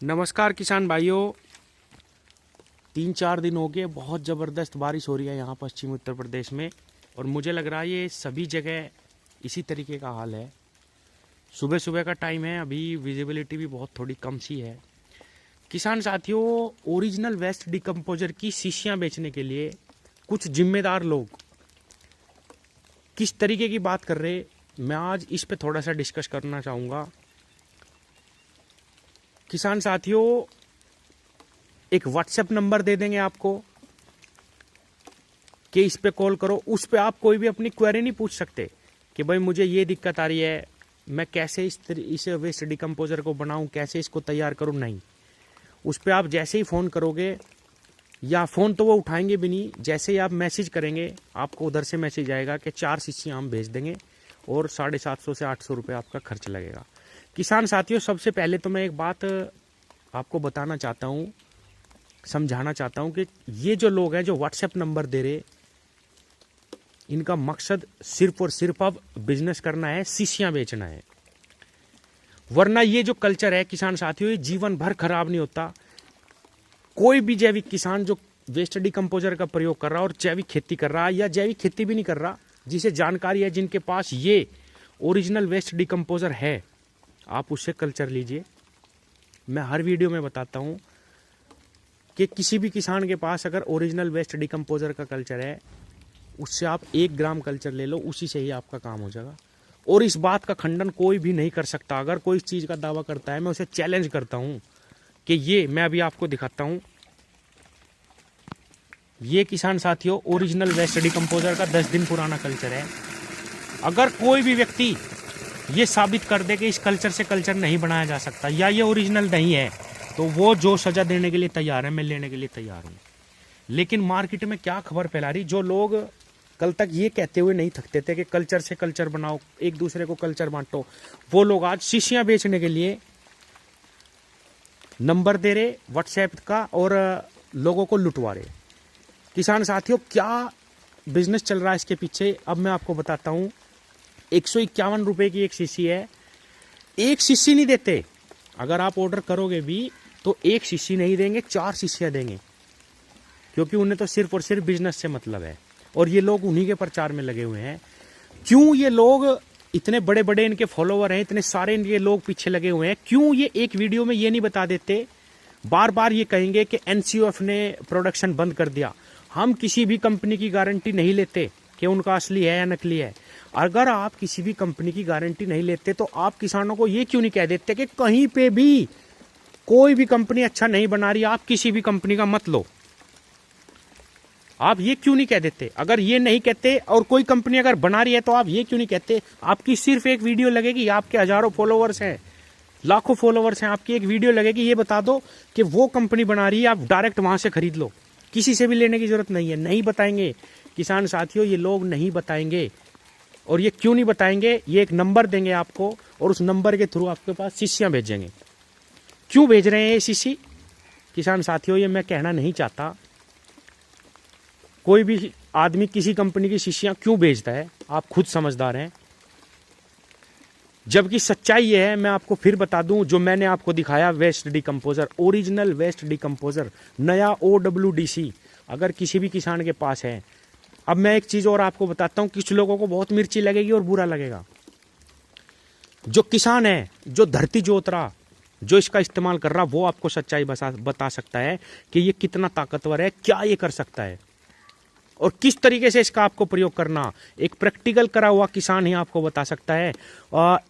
नमस्कार किसान भाइयों। 3-4 दिन हो गए, बहुत ज़बरदस्त बारिश हो रही है यहाँ पश्चिमी उत्तर प्रदेश में। और मुझे लग रहा है ये सभी जगह इसी तरीके का हाल है। सुबह सुबह का टाइम है, अभी विजिबिलिटी भी बहुत थोड़ी कम सी है। किसान साथियों, ओरिजिनल वेस्ट डिकम्पोजर की शीशियाँ बेचने के लिए कुछ जिम्मेदार लोग किस तरीके की बात कर रहे, मैं आज इस पे थोड़ा सा डिस्कस करना चाहूँगा। किसान साथियों, एक व्हाट्सएप नंबर दे देंगे आपको कि इस पे कॉल करो। उस पे आप कोई भी अपनी क्वेरी नहीं पूछ सकते कि भाई मुझे ये दिक्कत आ रही है, मैं कैसे इस वेस्ट डिकम्पोजर को बनाऊं, कैसे इसको तैयार करूं। नहीं, उस पे आप जैसे ही फ़ोन करोगे, या फ़ोन तो वो उठाएंगे भी नहीं, जैसे ही आप मैसेज करेंगे आपको उधर से मैसेज आएगा कि 4 शीशियाँ हम भेज देंगे और 750 से 800 रुपये आपका खर्च लगेगा। किसान साथियों, सबसे पहले तो मैं एक बात आपको बताना चाहता हूँ, समझाना चाहता हूँ कि ये जो लोग हैं जो व्हाट्सएप नंबर दे रहे, इनका मकसद सिर्फ और सिर्फ अब बिजनेस करना है, शीशियाँ बेचना है। वरना ये जो कल्चर है किसान साथियों, ये जीवन भर खराब नहीं होता। कोई भी जैविक किसान जो वेस्ट डिकम्पोजर का प्रयोग कर रहा है और जैविक खेती कर रहा है, या जैविक खेती भी नहीं कर रहा, जिसे जानकारी है, जिनके पास ये ओरिजिनल वेस्ट डिकम्पोजर है, आप उससे कल्चर लीजिए। मैं हर वीडियो में बताता हूँ कि किसी भी किसान के पास अगर ओरिजिनल वेस्ट डिकम्पोजर का कल्चर है, उससे आप 1 ग्राम कल्चर ले लो, उसी से ही आपका काम हो जाएगा। और इस बात का खंडन कोई भी नहीं कर सकता। अगर कोई इस चीज़ का दावा करता है, मैं उसे चैलेंज करता हूँ कि ये मैं अभी आपको दिखाता हूँ। ये किसान साथियों ओरिजिनल वेस्ट डिकम्पोजर का 10 दिन पुराना कल्चर है। अगर कोई भी व्यक्ति ये साबित कर दे कि इस कल्चर से कल्चर नहीं बनाया जा सकता, या ये ओरिजिनल नहीं है, तो वो जो सजा देने के लिए तैयार है, मैं लेने के लिए तैयार हूँ। लेकिन मार्केट में क्या खबर फैला रही, जो लोग कल तक ये कहते हुए नहीं थकते थे कि कल्चर से कल्चर बनाओ, एक दूसरे को कल्चर बांटो, वो लोग आज शीशियाँ बेचने के लिए नंबर दे रहे व्हाट्सएप का और लोगों को लुटवा रहे। किसान साथियों, क्या बिजनेस चल रहा है इसके पीछे, अब मैं आपको बताता हूँ। 151 रुपये की एक शीशी है। एक शीशी नहीं देते, अगर आप ऑर्डर करोगे भी तो एक शीशी नहीं देंगे, 4 शीशियाँ देंगे, क्योंकि उन्हें तो सिर्फ और सिर्फ बिजनेस से मतलब है। और ये लोग उन्हीं के प्रचार में लगे हुए हैं। क्यों ये लोग इतने बड़े बड़े इनके फॉलोवर हैं, इतने सारे इनके लोग पीछे लगे हुए हैं, क्यों ये एक वीडियो में ये नहीं बता देते? बार बार ये कहेंगे कि एनसीओएफ ने प्रोडक्शन बंद कर दिया। हम किसी भी कंपनी की गारंटी नहीं लेते कि उनका असली है या नकली है। अगर आप किसी भी कंपनी की गारंटी नहीं लेते तो आप किसानों को ये क्यों नहीं कह देते कि कहीं पे भी कोई भी कंपनी अच्छा नहीं बना रही, आप किसी भी कंपनी का मत लो? आप ये क्यों नहीं कह देते? अगर ये नहीं कहते और कोई कंपनी अगर बना रही है तो आप ये क्यों नहीं कहते? आपकी सिर्फ एक वीडियो लगेगी, आपके हजारों फॉलोवर्स हैं, लाखों फॉलोवर्स हैं, आपकी एक वीडियो लगेगी, ये बता दो कि वो कंपनी बना रही है, आप डायरेक्ट वहां से खरीद लो, किसी से भी लेने की जरूरत नहीं है। नहीं बताएंगे किसान साथियों, ये लोग नहीं बताएंगे। और ये क्यों नहीं बताएंगे? ये एक नंबर देंगे आपको और उस नंबर के थ्रू आपके पास शीशियां भेजेंगे। क्यों भेज रहे हैं ये शीशी? किसान साथियों, ये मैं कहना नहीं चाहता। कोई भी आदमी किसी कंपनी की शीशियां क्यों भेजता है, आप खुद समझदार हैं। जबकि सच्चाई ये है, मैं आपको फिर बता दूं, जो मैंने आपको दिखाया waste decomposer, original waste decomposer, नया OWDC, अगर किसी भी किसान के पास है। अब मैं एक चीज और आपको बताता हूं, कुछ लोगों को बहुत मिर्ची लगेगी और बुरा लगेगा। जो किसान है, जो धरती जोत रहा, जो इसका इस्तेमाल कर रहा, वो आपको सच्चाई बता सकता है कि ये कितना ताकतवर है, क्या ये कर सकता है और किस तरीके से इसका आपको प्रयोग करना। एक प्रैक्टिकल करा हुआ किसान ही आपको बता सकता है,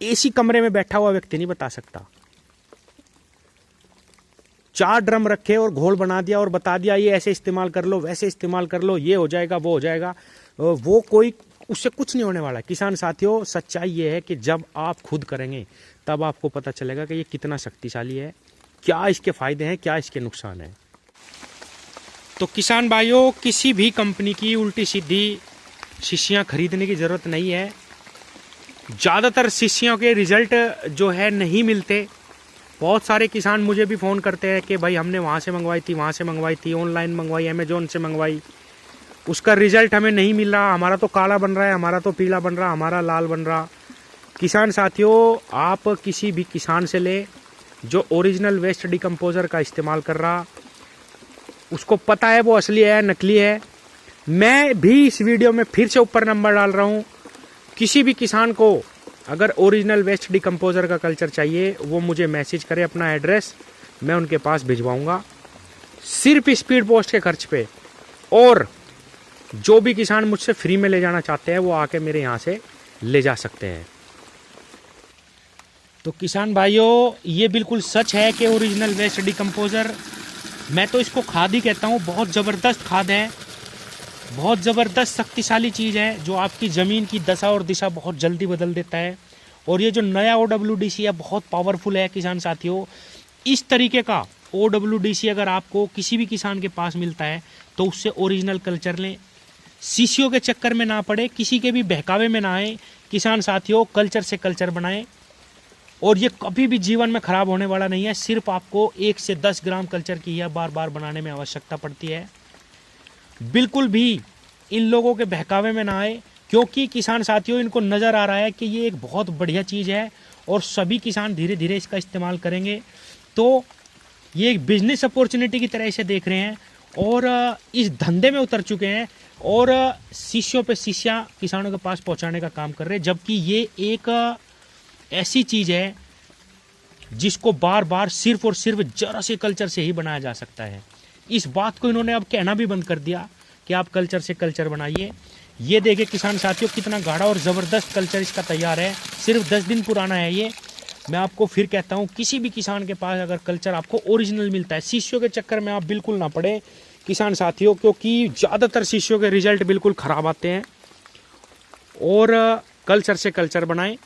एसी कमरे में बैठा हुआ व्यक्ति नहीं बता सकता। 4 ड्रम रखे और घोल बना दिया और बता दिया ये ऐसे इस्तेमाल कर लो, वैसे इस्तेमाल कर लो, ये हो जाएगा, वो हो जाएगा, वो कोई, उससे कुछ नहीं होने वाला। किसान साथियों, सच्चाई ये है कि जब आप खुद करेंगे तब आपको पता चलेगा कि ये कितना शक्तिशाली है, क्या इसके फायदे हैं, क्या इसके नुकसान है। तो किसान भाइयों, किसी भी कंपनी की उल्टी सीधी शीशियाँ खरीदने की ज़रूरत नहीं है। ज़्यादातर शीशियों के रिजल्ट जो है नहीं मिलते। बहुत सारे किसान मुझे भी फ़ोन करते हैं कि भाई हमने वहाँ से मंगवाई थी, वहाँ से मंगवाई थी, ऑनलाइन मंगवाई, अमेजोन से मंगवाई, उसका रिजल्ट हमें नहीं मिल रहा, हमारा तो काला बन रहा है, हमारा तो पीला बन रहा, हमारा लाल बन रहा। किसान साथियों, आप किसी भी किसान से ले, जो ओरिजिनल वेस्ट डिकम्पोजर का इस्तेमाल कर रहा, उसको पता है वो असली है नकली है। मैं भी इस वीडियो में फिर से ऊपर नंबर डाल रहा हूँ, किसी भी किसान को अगर ओरिजिनल वेस्ट डिकम्पोजर का कल्चर चाहिए वो मुझे मैसेज करे अपना एड्रेस, मैं उनके पास भिजवाऊंगा सिर्फ स्पीड पोस्ट के खर्च पे। और जो भी किसान मुझसे फ्री में ले जाना चाहते हैं वो आके मेरे यहाँ से ले जा सकते हैं। तो किसान भाइयों, ये बिल्कुल सच है कि ओरिजिनल वेस्ट डिकम्पोजर, मैं तो इसको खाद ही कहता हूँ, बहुत ज़बरदस्त खाद है, बहुत ज़बरदस्त शक्तिशाली चीज़ है जो आपकी ज़मीन की दशा और दिशा बहुत जल्दी बदल देता है। और ये जो नया OWDC है बहुत पावरफुल है किसान साथियों। इस तरीके का OWDC अगर आपको किसी भी किसान के पास मिलता है तो उससे ओरिजिनल कल्चर लें, सीसीओ के चक्कर में ना पड़े, किसी के भी बहकावे में ना आए। किसान साथियों, कल्चर से कल्चर बनाएं और ये कभी भी जीवन में खराब होने वाला नहीं है। सिर्फ आपको 1 से 10 ग्राम कल्चर की है बार बार बनाने में आवश्यकता पड़ती है। बिल्कुल भी इन लोगों के बहकावे में ना आए, क्योंकि किसान साथियों इनको नज़र आ रहा है कि ये एक बहुत बढ़िया चीज़ है और सभी किसान धीरे धीरे इसका इस्तेमाल करेंगे। तो ये एक बिजनेस अपॉर्चुनिटी की तरह इसे देख रहे हैं और इस धंधे में उतर चुके हैं और शिष्यों पे शिष्या किसानों के पास पहुंचाने का काम कर रहे हैं। जबकि ये एक ऐसी चीज़ है जिसको बार बार सिर्फ और सिर्फ जरा से कल्चर से ही बनाया जा सकता है। इस बात को इन्होंने अब कहना भी बंद कर दिया कि आप कल्चर से कल्चर बनाइए। ये देखिए किसान साथियों, कितना गाढ़ा और ज़बरदस्त कल्चर इसका तैयार है। सिर्फ 10 दिन पुराना है ये। मैं आपको फिर कहता हूँ, किसी भी किसान के पास अगर कल्चर आपको ओरिजिनल मिलता है, शिष्यों के चक्कर में आप बिल्कुल ना पड़े किसान साथियों, क्योंकि ज़्यादातर शिष्यों के रिजल्ट बिल्कुल ख़राब आते हैं। और कल्चर से कल्चर बनाएं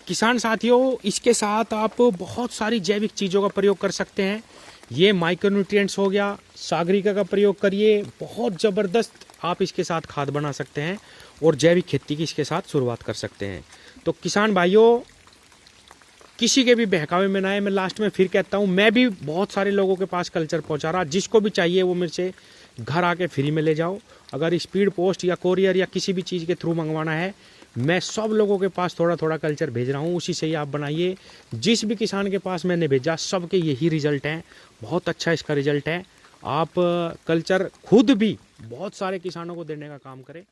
किसान साथियों। इसके साथ आप बहुत सारी जैविक चीज़ों का प्रयोग कर सकते हैं। ये माइक्रोन्यूट्रिएंट्स हो गया, सागरिका का प्रयोग करिए, बहुत ज़बरदस्त आप इसके साथ खाद बना सकते हैं और जैविक खेती की इसके साथ शुरुआत कर सकते हैं। तो किसान भाइयों, किसी के भी बहकावे में ना आए। मैं लास्ट में फिर कहता हूँ, मैं भी बहुत सारे लोगों के पास कल्चर पहुँचा रहा, जिसको भी चाहिए वो मेरे से घर आके फ्री में ले जाओ। अगर स्पीड पोस्ट या कोरियर या किसी भी चीज़ के थ्रू मंगवाना है, मैं सब लोगों के पास थोड़ा थोड़ा कल्चर भेज रहा हूँ, उसी से ही आप बनाइए। जिस भी किसान के पास मैंने भेजा सबके यही रिजल्ट हैं, बहुत अच्छा इसका रिजल्ट है। आप कल्चर खुद भी बहुत सारे किसानों को देने का काम करें।